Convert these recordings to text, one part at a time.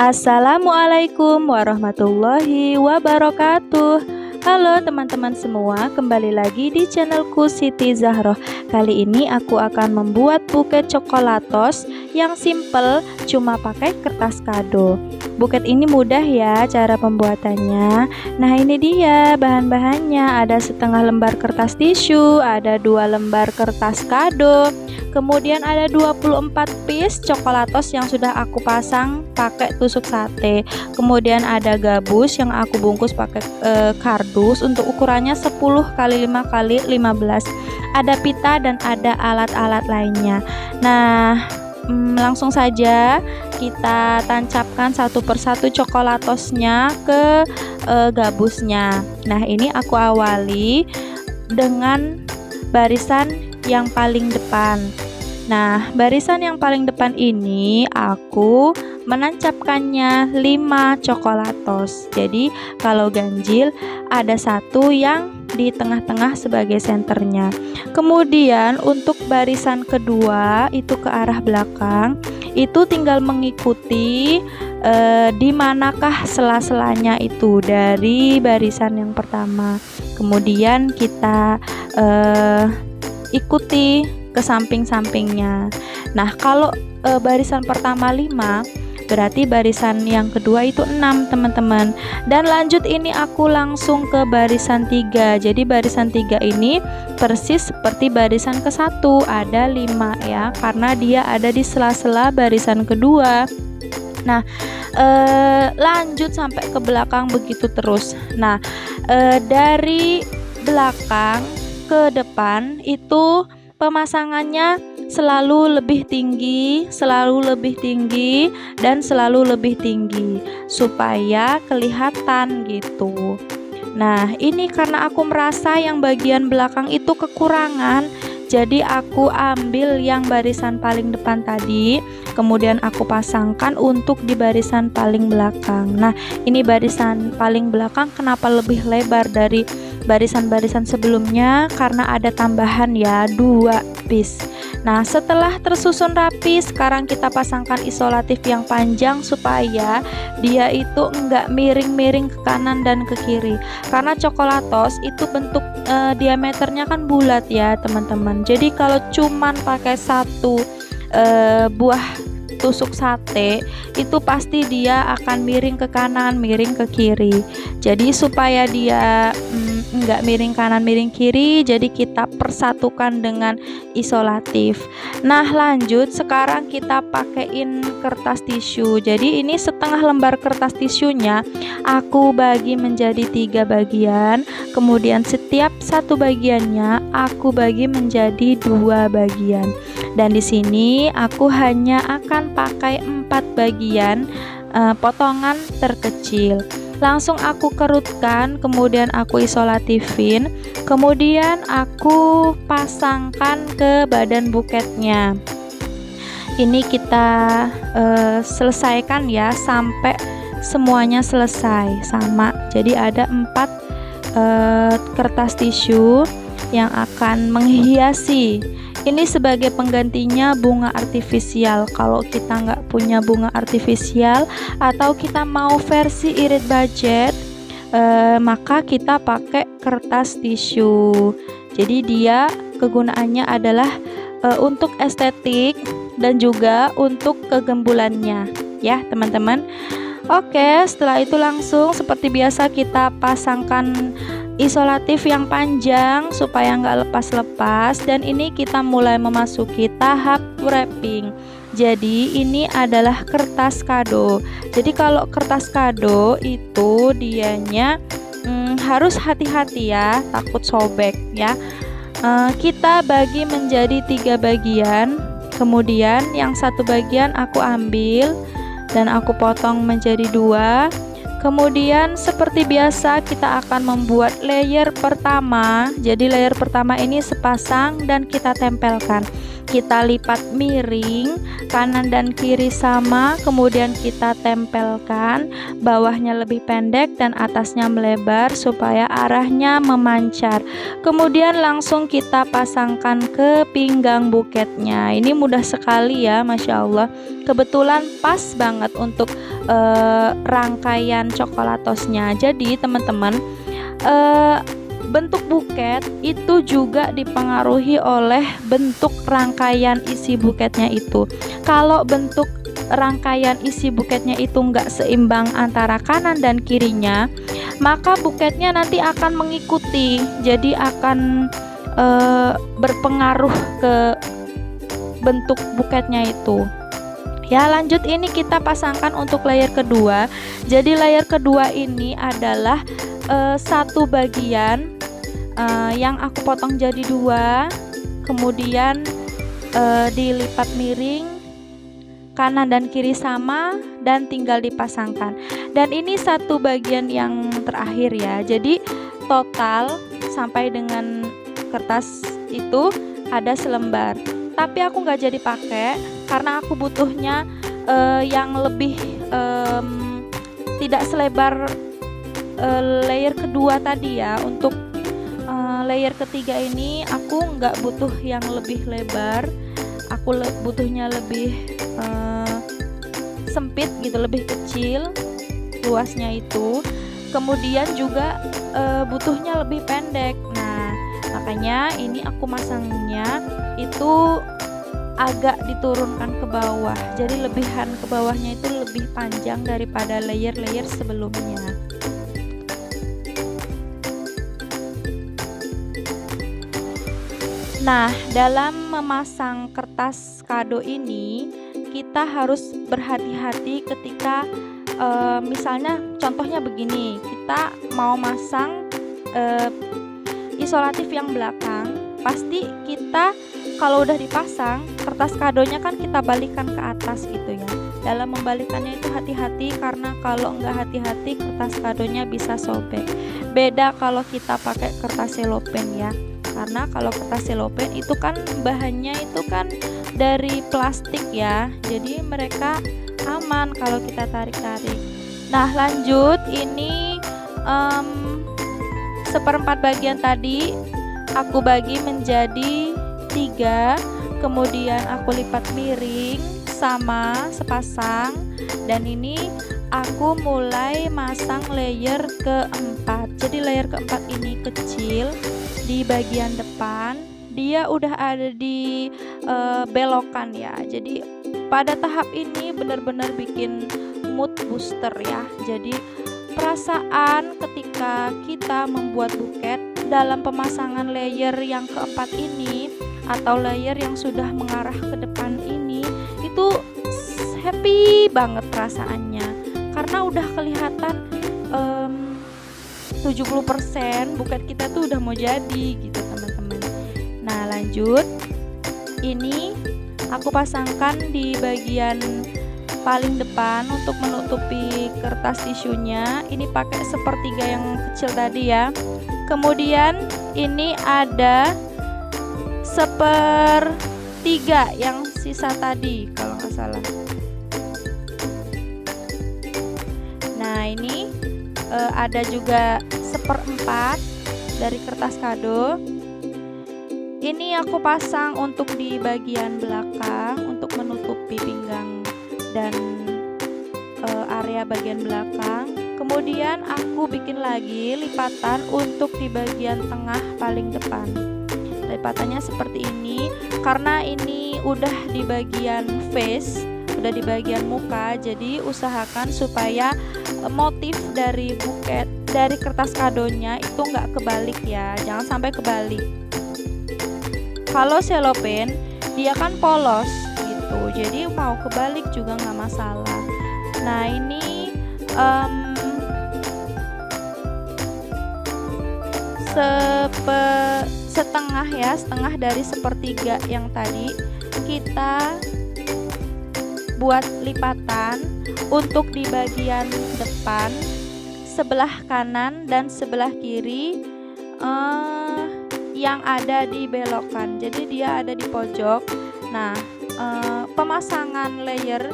Assalamualaikum warahmatullahi wabarakatuh. Halo teman-teman semua, kembali lagi di channelku Siti Zahroh. Kali ini aku akan membuat buket coklatos yang simple, cuma pakai kertas kado. Buket ini mudah ya cara pembuatannya. Nah ini dia bahan-bahannya, ada setengah lembar kertas tisu, ada 2 lembar kertas kado, kemudian ada 24 piece coklatos yang sudah aku pasang pakai tusuk sate. Kemudian ada gabus yang aku bungkus pakai kardus untuk ukurannya 10 x 5 x 15. Ada pita dan ada alat-alat lainnya. Nah, langsung saja kita tancapkan satu persatu coklatosnya ke gabusnya. Nah, ini aku awali dengan barisan yang paling depan. Nah, barisan yang paling depan ini aku menancapkannya 5 coklatos. Jadi kalau ganjil ada satu yang di tengah-tengah sebagai senternya. Kemudian untuk barisan kedua itu ke arah belakang, itu tinggal mengikuti di manakah sela-selanya itu dari barisan yang pertama. Kemudian kita ikuti ke samping-sampingnya. Nah, kalau barisan pertama 5, berarti barisan yang kedua itu 6 teman-teman. Dan lanjut ini aku langsung ke barisan 3. Jadi barisan 3 ini persis seperti barisan ke-1, ada 5 ya, karena dia ada di sela-sela barisan kedua. Nah, lanjut sampai ke belakang begitu terus. Nah, dari belakang ke depan itu pemasangannya selalu lebih tinggi, dan selalu lebih tinggi supaya kelihatan gitu. Nah, ini karena aku merasa yang bagian belakang itu kekurangan, jadi aku ambil yang barisan paling depan tadi, kemudian aku pasangkan untuk di barisan paling belakang. Nah, ini barisan paling belakang kenapa lebih lebar dari barisan-barisan sebelumnya? Karena ada tambahan ya, 2 piece. Nah, setelah tersusun rapi, sekarang kita pasangkan isolatif yang panjang supaya dia itu enggak miring-miring ke kanan dan ke kiri. Karena coklatos itu bentuk diameternya kan bulat ya teman-teman. Jadi kalau cuman pakai satu buah tusuk sate, itu pasti dia akan miring ke kanan, miring ke kiri. Jadi supaya dia enggak miring kanan miring kiri, jadi kita persatukan dengan isolatif. Nah, lanjut sekarang kita pakaiin kertas tisu. Jadi ini setengah lembar kertas tisunya aku bagi menjadi 3 bagian, kemudian setiap satu bagiannya aku bagi menjadi 2 bagian. Dan di sini aku hanya akan pakai 4 bagian potongan terkecil. Langsung aku kerutkan, kemudian aku isolatifin, kemudian aku pasangkan ke badan buketnya. Ini kita selesaikan ya sampai semuanya selesai sama. Jadi ada 4 kertas tisu yang akan menghiasi. Ini sebagai penggantinya bunga artifisial. Kalau kita nggak punya bunga artifisial atau kita mau versi irit budget, maka kita pakai kertas tisu. Jadi dia kegunaannya adalah untuk estetik dan juga untuk kegembulannya ya teman-teman. Oke, setelah itu langsung seperti biasa kita pasangkan isolatif yang panjang supaya nggak lepas-lepas, dan ini kita mulai memasuki tahap wrapping. Jadi ini adalah kertas kado. Jadi kalau kertas kado itu dianya harus hati-hati ya, takut sobek ya. Kita bagi menjadi 3 bagian, kemudian yang satu bagian aku ambil dan aku potong menjadi 2. Kemudian seperti biasa kita akan membuat layer pertama. Jadi layer pertama ini sepasang dan kita tempelkan. Kita lipat miring, kanan dan kiri sama, kemudian kita tempelkan, bawahnya lebih pendek dan atasnya melebar supaya arahnya memancar. Kemudian langsung kita pasangkan ke pinggang buketnya. Ini mudah sekali ya, Masya Allah. Kebetulan pas banget untuk rangkaian coklatosnya. Jadi teman-teman, bentuk buket itu juga dipengaruhi oleh bentuk rangkaian isi buketnya itu. Kalau bentuk rangkaian isi buketnya itu enggak seimbang antara kanan dan kirinya, maka buketnya nanti akan mengikuti, jadi akan berpengaruh ke bentuk buketnya itu. Ya, lanjut, ini kita pasangkan untuk layer kedua. Jadi layer kedua ini adalah satu bagian yang aku potong jadi dua, kemudian dilipat miring, kanan dan kiri sama, dan tinggal dipasangkan. Dan ini satu bagian yang terakhir ya. Jadi total sampai dengan kertas itu ada selembar. Tapi aku nggak jadi pakai karena aku butuhnya yang lebih tidak selebar layer kedua tadi ya. Untuk layer ketiga ini aku nggak butuh yang lebih lebar, aku butuhnya lebih sempit gitu, lebih kecil luasnya itu. Kemudian juga butuhnya lebih pendek. Nah, makanya ini aku masangnya itu agak diturunkan ke bawah, jadi lebihan ke bawahnya itu lebih panjang daripada layer-layer sebelumnya. Nah, dalam memasang kertas kado ini kita harus berhati-hati ketika misalnya contohnya begini, kita mau masang isolatif yang belakang, pasti kita kalau udah dipasang kertas kadonya kan kita balikan ke atas gitu ya. Dalam membalikannya itu hati-hati, karena kalau nggak hati-hati kertas kadonya bisa sobek. Beda kalau kita pakai kertas selopen ya. Karena kalau kertas selopen itu kan bahannya itu kan dari plastik ya, jadi mereka aman kalau kita tarik-tarik. Nah, lanjut, ini seperempat bagian tadi aku bagi menjadi 3, kemudian aku lipat miring sama sepasang, dan ini aku mulai masang layer keempat. Jadi layer keempat ini kecil di bagian depan, dia udah ada di belokan ya. Jadi pada tahap ini benar-benar bikin mood booster ya. Jadi perasaan ketika kita membuat buket dalam pemasangan layer yang keempat ini atau layer yang sudah mengarah ke depan ini, itu happy banget perasaannya, karena udah kelihatan 70% buket kita tuh udah mau jadi gitu teman-teman. Nah, lanjut, ini aku pasangkan di bagian paling depan untuk menutupi kertas tisunya. Ini pakai sepertiga yang kecil tadi ya. Kemudian ini ada sepertiga yang sisa tadi kalau nggak salah. Nah, ini ada juga seperempat dari kertas kado. Ini aku pasang untuk di bagian belakang untuk menutupi pinggang dan area bagian belakang. Kemudian aku bikin lagi lipatan untuk di bagian tengah paling depan. Lipatannya seperti ini karena ini udah di bagian face, udah di bagian muka, jadi usahakan supaya motif dari buket dari kertas kadonya itu nggak kebalik ya, jangan sampai kebalik. Kalau selopen dia kan polos gitu, jadi mau kebalik juga nggak masalah. Nah, ini setengah ya, setengah dari sepertiga yang tadi kita buat lipatan untuk di bagian depan sebelah kanan dan sebelah kiri yang ada di belokan. Jadi dia ada di pojok. Nah, pemasangan layer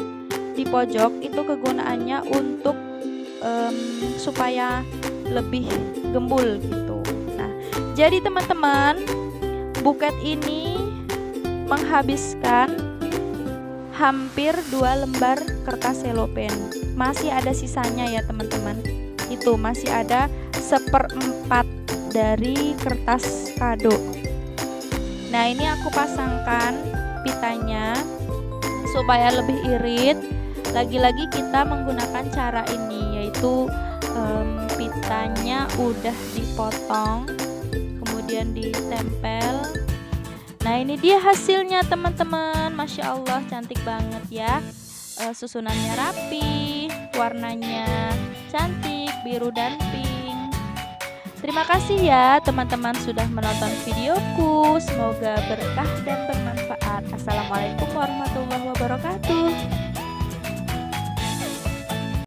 di pojok itu kegunaannya untuk supaya lebih gembul gitu. Nah, jadi teman-teman, buket ini menghabiskan hampir 2 lembar kertas selopen. Masih ada sisanya ya teman-teman. Itu masih ada 1/4 dari kertas kado. Nah, ini aku pasangkan pitanya supaya lebih irit. Lagi-lagi kita menggunakan cara ini, yaitu pitanya udah dipotong, kemudian ditempel. Nah, ini dia hasilnya teman-teman. Masya Allah, cantik banget ya. Susunannya rapi, warnanya cantik, biru dan pink. Terima kasih ya teman-teman sudah menonton videoku. Semoga berkah dan bermanfaat. Assalamualaikum warahmatullahi wabarakatuh.